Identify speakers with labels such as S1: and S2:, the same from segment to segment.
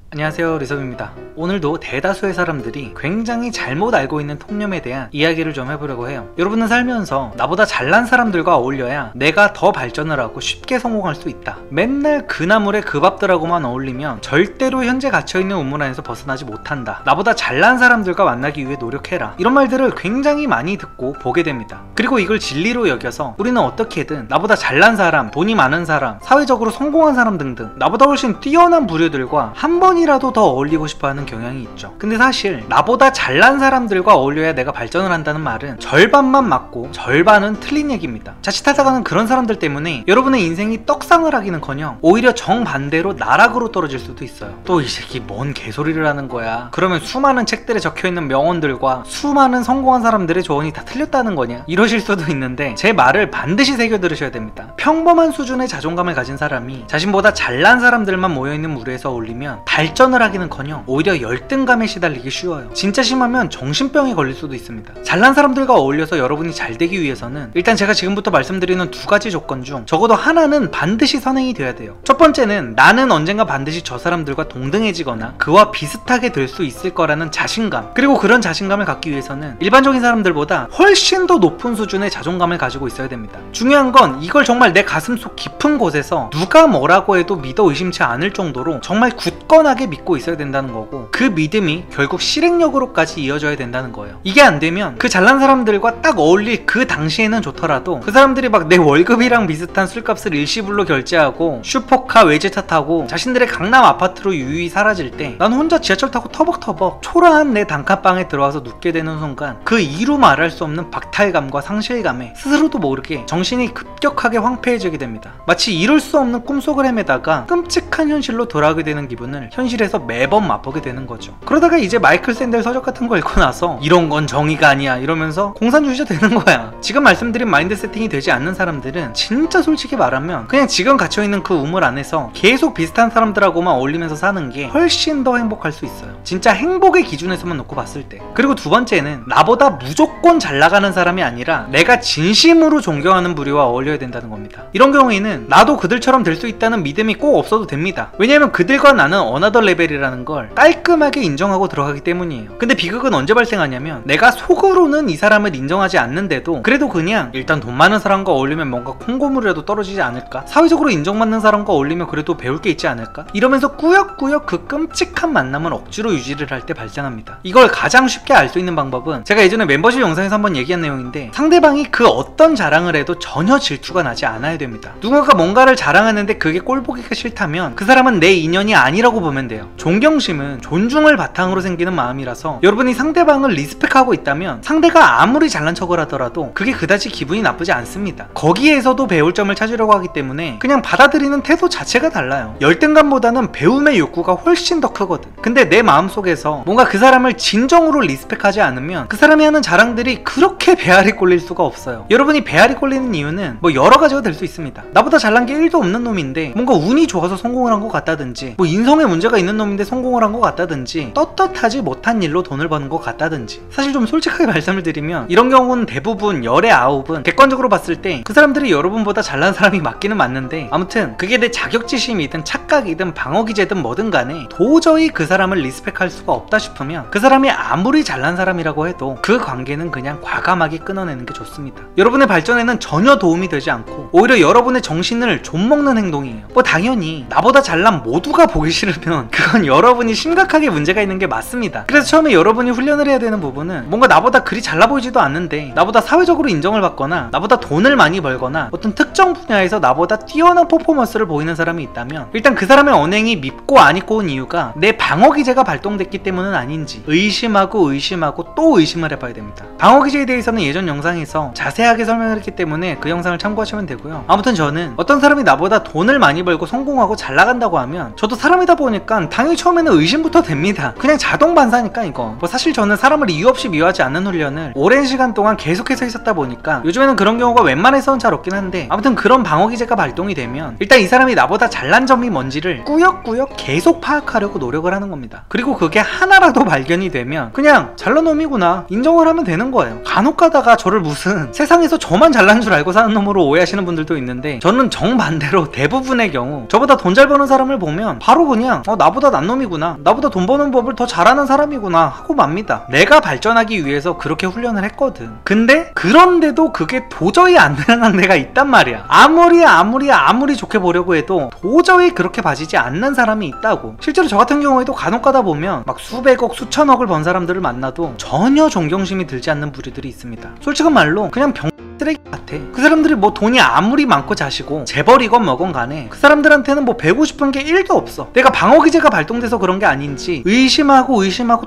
S1: 안녕하세요, 리섭입니다. 오늘도 대다수의 사람들이 굉장히 잘못 알고 있는 통념에 대한 이야기를 좀 해보려고 해요. 여러분은 살면서 나보다 잘난 사람들과 어울려야 내가 더 발전을 하고 쉽게 성공할 수 있다. 맨날 그 나물에 그 밥들하고만 어울리면 절대로 현재 갇혀있는 우물 안에서 벗어나지 못한다. 나보다 잘난 사람들과 만나기 위해 노력해라. 이런 말들을 굉장히 많이 듣고 보게 됩니다. 그리고 이걸 진리로 여겨서 우리는 어떻게든 나보다 잘난 사람, 돈이 많은 사람, 사회적으로 성공한 사람 등등 나보다 훨씬 뛰어난 부류들과 한 번이라도 더 어울리고 싶어하는 경향이 있죠. 근데 사실 나보다 잘난 사람들과 어울려야 내가 발전을 한다는 말은 절반만 맞고 절반은 틀린 얘기입니다. 자칫하다가는 그런 사람들 때문에 여러분의 인생이 떡상을 하기는커녕 오히려 정반대로 나락으로 떨어질 수도 있어요. 또 이 새끼 뭔 개소리를 하는 거야. 그러면 수많은 책들에 적혀있는 명언들과 수많은 성공한 사람들의 조언이 다 틀렸다는 거냐, 이러실 수도 있는데 제 말을 반드시 새겨 들으셔야 됩니다. 평범한 수준의 자존감을 가진 사람이 자신보다 잘난 사람들만 모여있는 무리에서 어울리면 발전을 하기는커녕 오히려 열등감에 시달리기 쉬워요. 진짜 심하면 정신병에 걸릴 수도 있습니다. 잘난 사람들과 어울려서 여러분이 잘 되기 위해서는 일단 제가 지금부터 말씀드리는 두 가지 조건 중 적어도 하나는 반드시 선행이 돼야 돼요. 첫 번째는 나는 언젠가 반드시 저 사람들과 동등해지거나 그와 비슷하게 될 수 있을 거라는 자신감. 그리고 그런 자신감을 갖기 위해서는 일반적인 사람들보다 훨씬 더 높은 수준의 자존감을 가지고 있어야 됩니다. 중요한 건 이걸 정말 내 가슴속 깊은 곳에서 누가 뭐라고 해도 믿어 의심치 않을 정도로 정말 굳건하게 믿고 있어야 된다는 거고, 그 믿음이 결국 실행력으로까지 이어져야 된다는 거예요. 이게 안 되면 그 잘난 사람들과 딱 어울릴 그 당시에는 좋더라도 그 사람들이 막 내 월급이랑 비슷한 술값을 일시불로 결제하고 슈퍼카 외제차 타고 자신들의 강남 아파트로 유유히 사라질 때 난 혼자 지하철 타고 터벅터벅 초라한 내 단칸방에 들어와서 눕게 되는 순간 그 이루 말할 수 없는 박탈감과 상실감에 스스로도 모르게 정신이 급격하게 황폐해지게 됩니다. 마치 이룰 수 없는 꿈속을 헤매다가 끔찍한 현실로 돌아오게 되는 기분을 현실에서 매번 맛보게 되는 거죠. 그러다가 이제 마이클 샌델 서적 같은 거 읽고 나서 이런 건 정의가 아니야 이러면서 공산주의자 되는 거야. 지금 말씀드린 마인드 세팅이 되지 않는 사람들은 진짜 솔직히 말하면 그냥 지금 갇혀있는 그 우물 안에서 계속 비슷한 사람들하고만 어울리면서 사는 게 훨씬 더 행복할 수 있어요. 진짜 행복의 기준에서만 놓고 봤을 때. 그리고 두 번째는 나보다 무조건 잘 나가는 사람이 아니라 내가 진심으로 존경하는 부류와 어울려야 된다는 겁니다. 이런 경우에는 나도 그들처럼 될 수 있다는 믿음이 꼭 없어도 됩니다. 왜냐면 그들과 나는 어나더 레벨이라는 걸 깔끔하게 인정하고 들어가기 때문이에요. 근데 비극은 언제 발생하냐면 내가 속으로는 이 사람을 인정하지 않는데도 그래도 그냥 일단 돈 많은 사람과 어울리면 뭔가 콩고물이라도 떨어지지 않을까? 사회적으로 인정받는 사람과 어울리면 그래도 배울 게 있지 않을까? 이러면서 꾸역꾸역 그 끔찍한 만남을 억지로 유지를 할 때 발생합니다. 이걸 가장 쉽게 알 수 있는 방법은 제가 예전에 멤버십 영상에서 한번 얘기한 내용인데, 상대방이 그 어떤 자랑을 해도 전혀 질투가 나지 않아야 됩니다. 누군가 뭔가를 자랑하는데 그게 꼴보기가 싫다면 그 사람은 내 인연이 아니라고 보면 돼요. 존경심은 존중을 바탕으로 생기는 마음이라서 여러분이 상대방을 리스펙하고 있다면 상대가 아무리 잘난 척을 하더라도 그게 그다지 기분이 나쁘지 않습니다. 거기에서도 배울 점을 찾으려고 하기 때문에 그냥 받아들이는 태도 자체가 달라요. 열등감보다는 배움의 욕구가 훨씬 더 크거든. 근데 내 마음속에서 뭔가 그 사람을 진정으로 리스펙하지 않으면 그 사람이 하는 자랑들이 그렇게 배알이 꼴릴 수가 없어요. 여러분이 배알이 꼴리는 이유는 뭐 여러 가지가 될 수 있습니다. 나보다 잘난 게 1도 없는 놈인데 뭔가 운이 좋아서 성공을 한 것 같다든지, 뭐 인성에 문제가 있는 놈인데 성공을 한 것 같다든지, 떳떳하지 못한 일로 돈을 버는 것 같다든지. 사실 좀 솔직하게 말씀을 드리면 이런 경우는 대부분 열의 9은 객관적으로 봤을 때 그 사람들이 여러분보다 잘난 사람이 맞기는 맞는데, 아무튼 그게 내 자격지심이든 착각이든 방어기제든 뭐든 간에 도저히 그 사람을 리스펙할 수가 없다 싶으면 그 사람이 아무리 잘난 사람이라고 해도 그 관계는 그냥 과감하게 끊어내는 게 좋습니다. 여러분의 발전에는 전혀 도움이 되지 않고 오히려 여러분의 정신을 좀먹는 행동이에요. 뭐 당연히 나보다 잘난 모두가 보기 싫으면 그건 여러분이 심각하게 문제가 있는 게 맞습니다. 그래서 처음에 여러분이 훈련을 해야 되는 부분은 뭔가 나보다 그리 잘나 보이지도 않는데 나보다 사회적으로 인정을 받거나 나보다 돈을 많이 벌거나 어떤 특정 분야에서 나보다 뛰어난 퍼포먼스를 보이는 사람이 있다면 일단 그 사람의 언행이 밉고 안 입고 온 이유가 내 방어기제가 발동됐기 때문은 아닌지 의심하고 또 의심을 해봐야 됩니다. 방어기제에 대해서는 예전 영상에서 자세하게 설명을 했기 때문에 그 영상을 참고하시면 되고요. 아무튼 저는 어떤 사람이 나보다 돈을 많이 벌고 성공하고 잘 나간다고 하면 저도 사람이다 보니까 당연히 처음에는 의심부터 됩니다. 그냥 자동 반사니까 이거. 뭐 사실 저는 사람을 이유 없이 미워하지 않는 훈련을 오랜 시간 동안 계속해서 했었다 보니까 요즘에는 그런 경우가 웬만해서는 잘 없긴 한데, 아무튼 그런 방어기제가 발동이 되면 일단 이 사람이 나보다 잘난 점이 뭔지를 꾸역꾸역 계속 파악하려고 노력을 하는 겁니다. 그리고 그게 하나라도 발견이 되면 그냥 잘난 놈이구나 인정을 하면 되는 거예요. 간혹 가다가 저를 무슨 세상에서 저만 잘난 줄 알고 사는 놈으로 오해하시는 분들도 있는데, 저는 정반대로 대부분의 경우 저보다 돈 잘 버는 사람을 보면 바로 그냥 나보다 난 놈이구나, 나보다 돈 버는 법을 더 잘하는 사람이구나 하고 맙니다. 내가 발전하기 위해서 그렇게 훈련을 했거든. 근데 그런데도 그게 도저히 안 되는 상대가 있단 말이야. 아무리 좋게 보려고 해도 도저히 그렇게 봐지지 않는 사람이 있다고. 실제로 저 같은 경우에도 간혹 가다 보면 막 수백억 수천억을 번 사람들을 만나도 전혀 존경심이 들지 않는 부류들이 있습니다. 솔직한 말로 그냥 쓰레기 같아. 그 사람들이 뭐 돈이 아무리 많고 자시고 재벌이건 뭐건 간에 그 사람들한테는 뭐 배우고 싶은 게 1도 없어. 내가 방어기제가 발동돼서 그런 게 아닌지 의심하고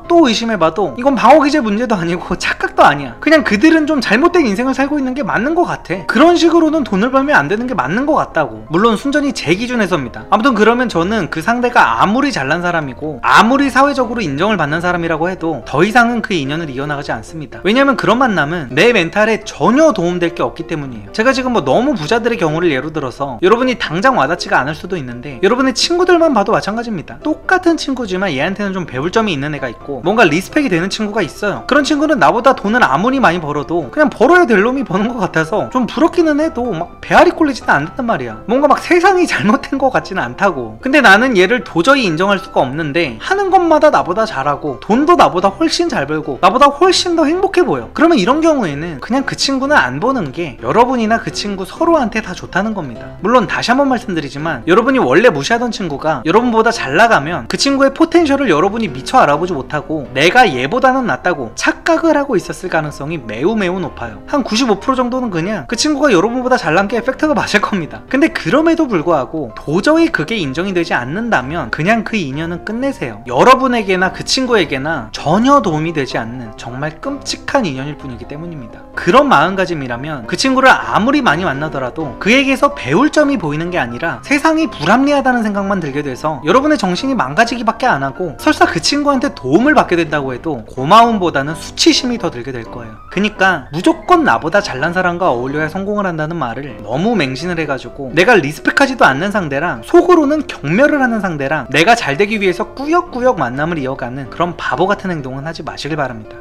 S1: 또 의심해봐도 이건 방어기제 문제도 아니고 착각도 아니야. 그냥 그들은 좀 잘못된 인생을 살고 있는 게 맞는 것 같아. 그런 식으로는 돈을 벌면 안 되는 게 맞는 것 같다고. 물론 순전히 제 기준에서입니다. 아무튼 그러면 저는 그 상대가 아무리 잘난 사람이고 아무리 사회적으로 인정을 받는 사람이라고 해도 더 이상은 그 인연을 이어나가지 않습니다. 왜냐면 그런 만남은 내 멘탈에 전혀 도움될 게 없기 때문이에요. 제가 지금 뭐 너무 부자들의 경우를 예로 들어서 여러분이 당장 와닿지가 않을 수도 있는데 여러분의 친구들만 봐도 마찬가지입니다. 똑같은 친구지만 얘한테는 좀 배울 점이 있는 애가 있고 뭔가 리스펙이 되는 친구가 있어요. 그런 친구는 나보다 돈을 아무리 많이 벌어도 그냥 벌어야 될 놈이 버는 것 같아서 좀 부럽기는 해도 막 배알이 꼴리지는 않는단 말이야. 뭔가 막 세상이 잘못된 것 같지는 않다고. 근데 나는 얘를 도저히 인정할 수가 없는데 하는 것마다 나보다 잘하고 돈도 나보다 훨씬 잘 벌고 나보다 훨씬 더 행복해 보여. 그러면 이런 경우에는 그냥 그 친구는 안 보는 게 여러분이나 그 친구 서로한테 다 좋다는 겁니다. 물론 다시 한번 말씀드리지만 여러분이 원래 무시하던 친구가 여러분보다 잘 나가면 그 친구의 포텐셜을 여러분이 미처 알아보지 못하고 내가 얘보다는 낫다고 착각을 하고 있었을 가능성이 매우 높아요. 한 95% 정도는 그냥 그 친구가 여러분보다 잘난 게 팩트가 맞을 겁니다. 근데 그럼에도 불구하고 도저히 그게 인정이 되지 않는다면 그냥 그 인연은 끝내세요. 여러분에게나 그 친구에게나 전혀 도움이 되지 않는 정말 끔찍한 인연일 뿐이기 때문입니다. 그런 마음가짐이라면 그 친구를 아무리 많이 만나더라도 그에게서 배울 점이 보이는 게 아니라 세상이 불합리하다는 생각만 들게 돼서 여러분의 정신이 망가지기밖에 안 하고 설사 그 친구한테 도움을 받게 된다고 해도 고마움보다는 수치심이 더 들게 될 거예요. 그니까 무조건 나보다 잘난 사람과 어울려야 성공을 한다는 말을 너무 맹신을 해가지고 내가 리스펙하지도 않는 상대랑 속으로는 경멸을 하는 상대랑 내가 잘 되기 위해서 꾸역꾸역 만남을 이어가는 그런 바보 같은 행동은 하지 마시길 바랍니다.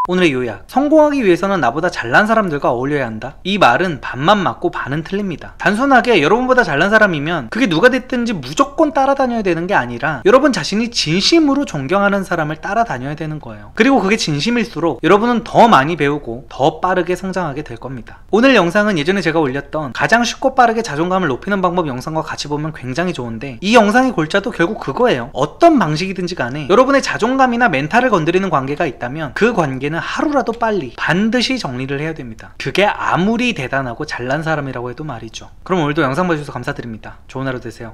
S1: 오늘의 요약. 성공하기 위해서는 나보다 잘난 사람들과 어울려야 한다. 이 말은 반만 맞고 반은 틀립니다. 단순하게 여러분보다 잘난 사람이면 그게 누가 됐든지 무조건 따라다녀야 되는 게 아니라 여러분 자신이 진심으로 존경하는 사람을 따라다녀야 되는 거예요. 그리고 그게 진심일수록 여러분은 더 많이 배우고 더 빠르게 성장하게 될 겁니다. 오늘 영상은 예전에 제가 올렸던 가장 쉽고 빠르게 자존감을 높이는 방법 영상과 같이 보면 굉장히 좋은데 이 영상의 골자도 결국 그거예요. 어떤 방식이든지 간에 여러분의 자존감이나 멘탈을 건드리는 관계가 있다면 그 관계는 하루라도 빨리 반드시 정리를 해야 됩니다. 그게 아무리 대단하고 잘난 사람이라고 해도 말이죠. 그럼 오늘도 영상 봐주셔서 감사드립니다. 좋은 하루 되세요.